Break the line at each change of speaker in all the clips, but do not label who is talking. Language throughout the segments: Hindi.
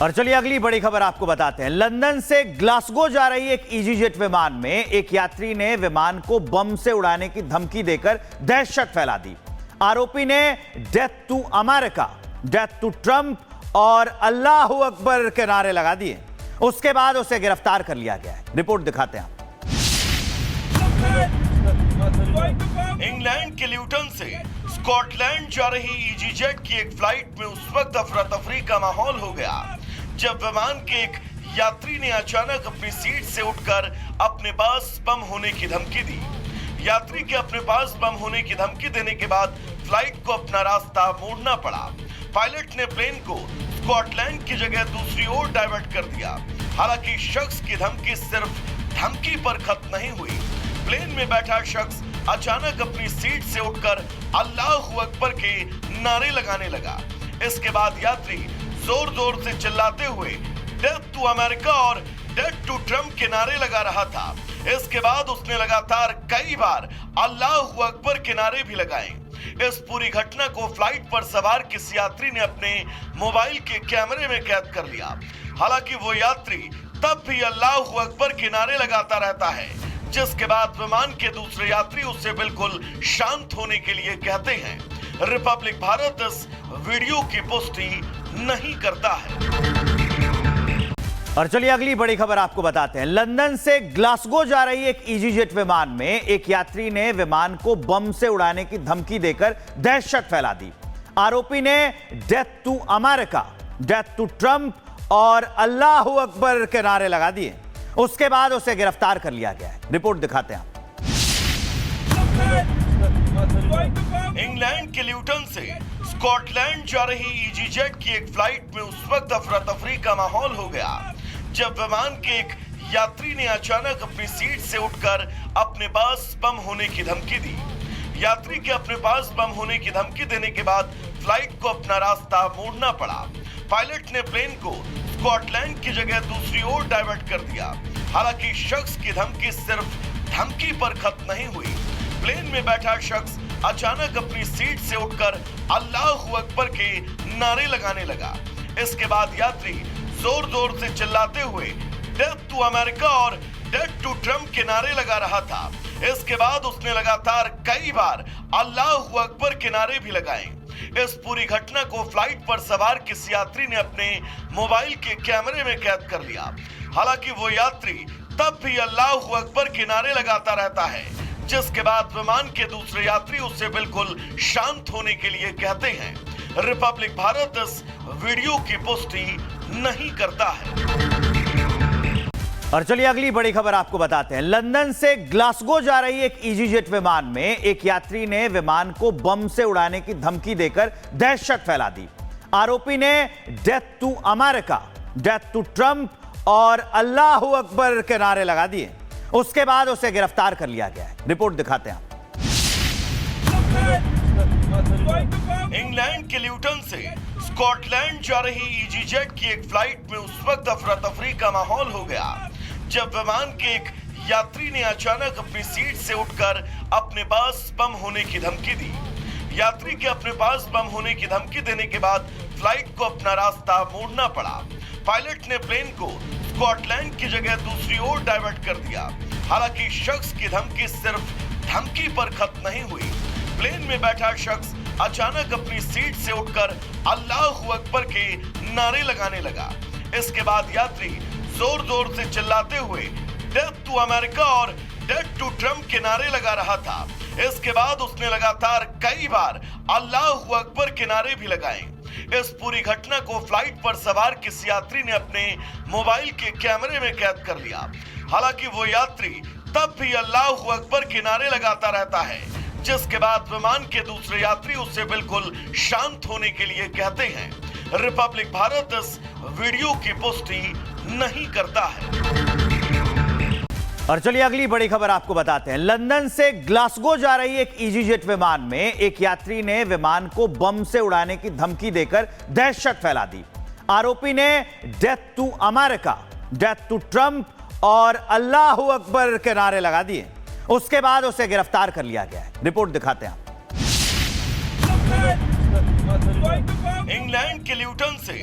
और चलिए अगली बड़ी खबर आपको बताते हैं। लंदन से ग्लासगो जा रही एक ईजीजेट विमान में एक यात्री ने विमान को बम से उड़ाने की धमकी देकर दहशत फैला दी। आरोपी ने death to America, death to Trump और अल्लाह अकबर के नारे लगा दिए। उसके बाद उसे गिरफ्तार कर लिया गया है। रिपोर्ट दिखाते हैं।
इंग्लैंड के ल्यूटन से स्कॉटलैंड जा रही ईजीजेट की एक फ्लाइट में उस वक्त अफरा तफरी का माहौल हो गया जब विमान के एक यात्री ने अचानक अपनी सीट से उठकर अपने पास बम होने की धमकी दी। यात्री के अपने पास बम होने की धमकी देने के बाद फ्लाइट को अपना रास्ता मोड़ना पड़ा। पायलट ने प्लेन को स्कॉटलैंड की जगह दूसरी ओर डाइवर्ट कर दिया। हालांकि शख्स की धमकी सिर्फ धमकी पर खत्म नहीं हुई। प्लेन में बैठा शख्स अचानक अपनी सीट से उठकर अल्लाह अकबर के नारे लगाने लगा। इसके बाद यात्री जोर जोर से चिल्लाते हुए डेथ टू अमेरिका और डेथ टू ट्रंप के नारे लगा रहा था। इसके बाद उसने लगातार कई बार अल्लाह अकबर के नारे भी लगाए। इस पूरी घटना को फ्लाइट पर सवार किसी यात्री ने अपने मोबाइल के कैमरे में कैद कर लिया। हालांकि वो यात्री तब भी अल्लाह अकबर के नारे लगाता रहता है, जिसके बाद विमान के दूसरे यात्री उससे बिल्कुल शांत होने के लिए कहते हैं। रिपब्लिक भारत इस वीडियो की पुष्टि नहीं करता है।
और चलिए अगली बड़ी खबर आपको बताते हैं। लंदन से ग्लासगो जा रही एक ईजीजेट विमान में एक यात्री ने विमान को बम से उड़ाने की धमकी देकर दहशत फैला दी। आरोपी ने death to America, death to Trump और अल्लाह अकबर के नारे लगा दिए। उसके बाद उसे गिरफ्तार कर लिया गया है। रिपोर्ट दिखाते हैं।
इंग्लैंड के ल्यूटन से स्कॉटलैंड जा रही ईजीजेट की एक फ्लाइट में उस वक्त अफरा तफरी का माहौल हो गया जब विमान के एक यात्री ने अचानक अपनी सीट से उठकर अपने पास बम होने की धमकी दी। यात्री के अपने पास बम होने की धमकी देने के बाद फ्लाइट को अपना रास्ता मोड़ना पड़ा। पायलट ने प्लेन को स्कॉटलैंड की जगह दूसरी ओर डाइवर्ट कर दिया। हालांकि शख्स की धमकी सिर्फ धमकी पर खत्म नहीं हुई। प्लेन में बैठा शख्स अचानक अपनी सीट से उठकर अल्लाह अकबर के नारे लगाने लगा। इसके बाद यात्री जोर जोर से चिल्लाते हुए डेथ टू अमेरिका और डेथ टू ट्रंप के नारे लगा रहा था। इसके बाद उसने लगातार कई बार अल्लाह अकबर के नारे भी लगाए। इस पूरी घटना को फ्लाइट पर सवार किसी यात्री ने अपने मोबाइल के कैमरे में कैद कर लिया। हालांकि वो यात्री तब भी अल्लाह अकबर के नारे लगाता रहता है, जिसके बाद विमान के दूसरे यात्री उससे बिल्कुल शांत होने के लिए कहते हैं। रिपब्लिक भारत इस वीडियो की पुष्टि नहीं करता है।
और चलिए अगली बड़ी खबर आपको बताते हैं। लंदन से ग्लासगो जा रही एक ईजीजेट विमान में एक यात्री ने विमान को बम से उड़ाने की धमकी देकर दहशत फैला दी। आरोपी ने death to America, death to Trump और अल्लाह अकबर के नारे लगा दिए। उसके बाद उसे गिरफ्तार कर लिया गया है। रिपोर्ट दिखाते हैं।
इंग्लैंड के ल्यूटन से स्कॉटलैंड जा रही ईजीजेट की एक फ्लाइट में उस वक्त अफरा तफरी का माहौल हो गया जब विमान के एक यात्री ने अचानक अपनी सीट से उठकर अपने पास बम होने की धमकी दी। यात्री के अपने पास बम होने की धमकी देने के बाद फ्लाइट को अपना रास्ता मोड़ना पड़ा। पायलट ने प्लेन को स्कॉटलैंड की जगह दूसरी ओर डाइवर्ट कर दिया। हालांकि शख्स की धमकी सिर्फ धमकी पर खत्म नहीं हुई। प्लेन में बैठा शख्स अचानक अपनी सीट से उठकर अल्लाह अकबर के नारे लगाने लगा। इसके बाद यात्री जोर जोर से चिल्लाते हुए डेथ टू अमेरिका और डेथ टू ट्रंप के नारे लगा रहा था। इसके बाद उसने लगातार कई बार अल्लाह अकबर के नारे भी लगाए। इस पूरी घटना को फ्लाइट पर सवार किसी यात्री ने अपने मोबाइल के कैमरे में कैद कर लिया। हालांकि वो यात्री तब भी अल्लाह अकबर के नारे लगाता रहता है, जिसके बाद विमान के दूसरे यात्री उससे बिल्कुल शांत होने के लिए कहते हैं। रिपब्लिक भारत इस वीडियो की पुष्टि नहीं करता है।
और चलिए अगली बड़ी खबर आपको बताते हैं। लंदन से ग्लासगो जा रही एक ईजीजेट विमान में एक यात्री ने विमान को बम से उड़ाने की धमकी देकर दहशत फैला दी। आरोपी ने death to America, death to Trump और अल्लाह अकबर के नारे लगा दिए। उसके बाद उसे गिरफ्तार कर लिया गया है। रिपोर्ट दिखाते हैं।
इंग्लैंड के ल्यूटन से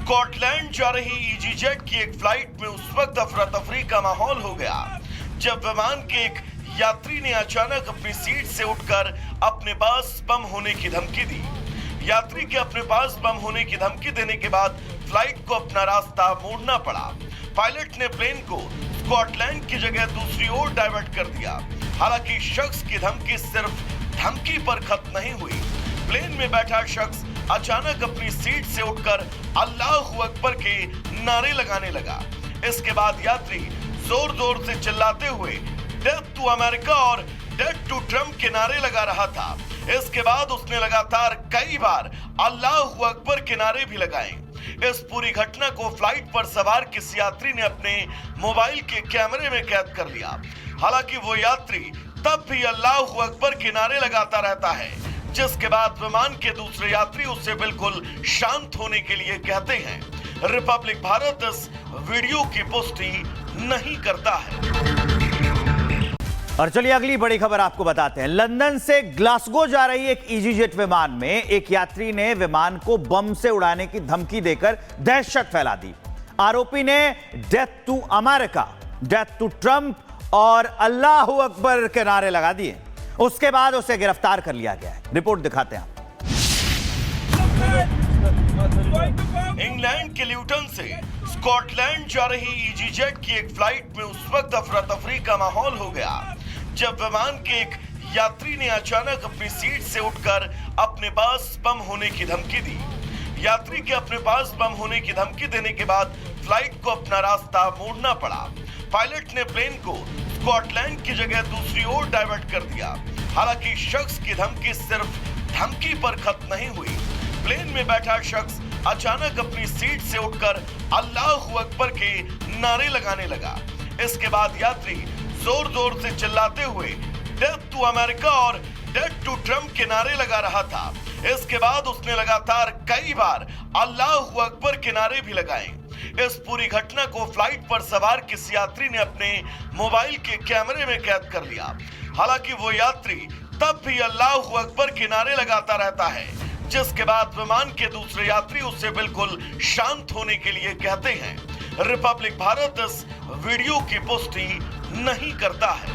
स्कॉटलैंड जा रही ईजीजेट की एक फ्लाइट में उस वक्त अफरा तफरी का माहौल हो गया जब विमान के एक यात्री ने अचानक अपनी सीट से उठकर अपने पास बम होने की धमकी दी। यात्री के अपने पास बम होने की धमकी देने के बाद फ्लाइट को अपना रास्ता मोड़ना पड़ा। पायलट ने प्लेन को स्कॉटलैंड की जगह दूसरी ओर डाइवर्ट कर दिया। हालांकि शख्स की धमकी सिर्फ धमकी पर खत्म नहीं हुई। प्लेन में बैठा शख्स अचानक अपनी सीट से उठकर अल्लाहू अकबर के नारे लगाने लगा। इसके बाद यात्री जोर जोर से चिल्लाते हुए डेथ टू अमेरिका और डेथ टू ट्रम्प के नारे लगा रहा था। इसके बाद उसने लगातार कई बार अल्लाहू अकबर के नारे भी लगाए। इस पूरी घटना को फ्लाइट पर सवार किसी यात्री ने अपने मोबाइल के कैमरे में कैद कर लिया। हालांकि वो यात्री तब भी अल्लाहू अकबर के नारे लगाता रहता है, जिसके बाद विमान के दूसरे यात्री उससे बिल्कुल शांत होने के लिए कहते हैं। रिपब्लिक भारत इस वीडियो की पुष्टि नहीं करता है।
और चलिए अगली बड़ी खबर आपको बताते हैं। लंदन से ग्लासगो जा रही एक ईजीजेट विमान में एक यात्री ने विमान को बम से उड़ाने की धमकी देकर दहशत फैला दी। आरोपी ने death to America, death to Trump और अल्लाहू अकबर के नारे लगा दिए। उसके बाद उसे गिरफ्तार कर लिया गया है। रिपोर्ट दिखाते हैं।
इंग्लैंड के ल्यूटन से स्कॉटलैंड जा रही ईजीजेट की एक फ्लाइट में उस वक्त अफरा तफरी का माहौल हो गया जब विमान के एक यात्री ने अचानक अपनी सीट से उठकर अपने पास बम होने की धमकी दी। यात्री के अपने पास बम होने की धमकी देने के बाद फ्लाइट को अपना रास्ता मोड़ना पड़ा। पायलट ने प्लेन को स्कॉटलैंड की जगह दूसरी ओर डाइवर्ट कर दिया। हालांकि शख्स की धमकी सिर्फ धमकी पर खत्म नहीं हुई। प्लेन में बैठा शख्स अचानक अपनी सीट से उठकर अल्लाहू अकबर के नारे लगाने लगा। इसके बाद यात्री जोर जोर से चिल्लाते हुए डेथ टू अमेरिका और डेथ टू ट्रम्प के नारे लगा रहा था। इसके बाद उसने लगातार कई बार अल्लाहू अकबर के नारे भी लगाए। इस पूरी घटना को फ्लाइट पर सवार किसी यात्री ने अपने मोबाइल के कैमरे में कैद कर लिया। हालांकि वो यात्री तब भी अल्लाहू अकबर के नारे लगाता रहता है, जिसके बाद विमान के दूसरे यात्री उससे बिल्कुल शांत होने के लिए कहते हैं। रिपब्लिक भारत इस वीडियो की पुष्टि नहीं करता है।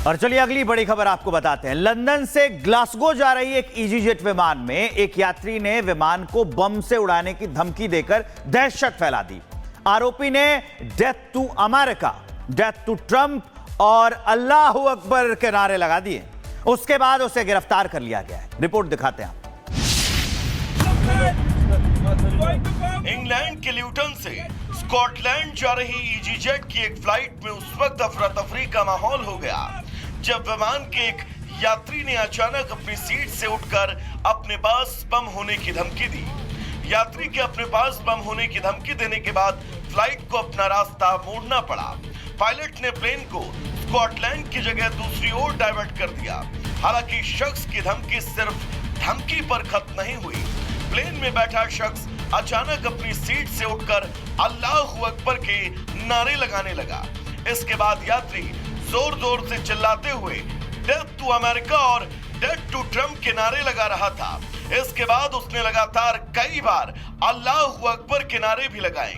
और चलिए अगली बड़ी खबर आपको बताते हैं। लंदन से ग्लासगो जा रही एक ईजीजेट विमान में एक यात्री ने विमान को बम से उड़ाने की धमकी देकर दहशत फैला दी। आरोपी ने death to America, death to Trump और अल्लाहू अकबर के नारे लगा दिए। उसके बाद उसे गिरफ्तार कर लिया गया है। रिपोर्ट दिखाते हैं।
इंग्लैंड के ल्यूटन से स्कॉटलैंड जा रही ईजीजेट की एक फ्लाइट में उस वक्त अफरा तफरी का माहौल हो गया जब विमान के एक यात्री ने अचानक अपनी सीट से उठकर अपने पास बम होने की धमकी दी। यात्री के अपने पास बम होने की धमकी देने के बाद फ्लाइट को अपना रास्ता मोड़ना पड़ा। पायलट ने प्लेन को स्कॉटलैंड की जगह दूसरी ओर डाइवर्ट कर दिया। हालांकि शख्स की धमकी सिर्फ धमकी पर खत्म नहीं हुई। प्लेन में बैठा शख्स अचानक अपनी सीट से उठकर अल्लाहू अकबर के नारे लगाने लगा। इसके बाद यात्री जोर जोर से चिल्लाते हुए डेथ टू अमेरिका और डेथ टू ट्रम्प के नारे लगा रहा था। इसके बाद उसने लगातार कई बार अल्लाहू अकबर के नारे भी लगाए।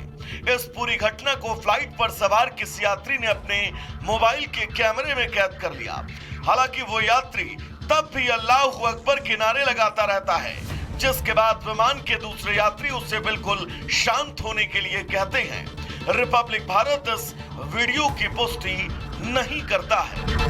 इस पूरी घटना को फ्लाइट पर सवार किसी यात्री ने अपने मोबाइल के कैमरे में कैद कर लिया। हालांकि वो यात्री तब भी अल्लाहू अकबर के नारे लगाता रहता है, जिसके बाद विमान के दूसरे यात्री उससे बिल्कुल शांत होने के लिए कहते हैं। रिपब्लिक भारत इस वीडियो की पुष्टि नहीं करता है।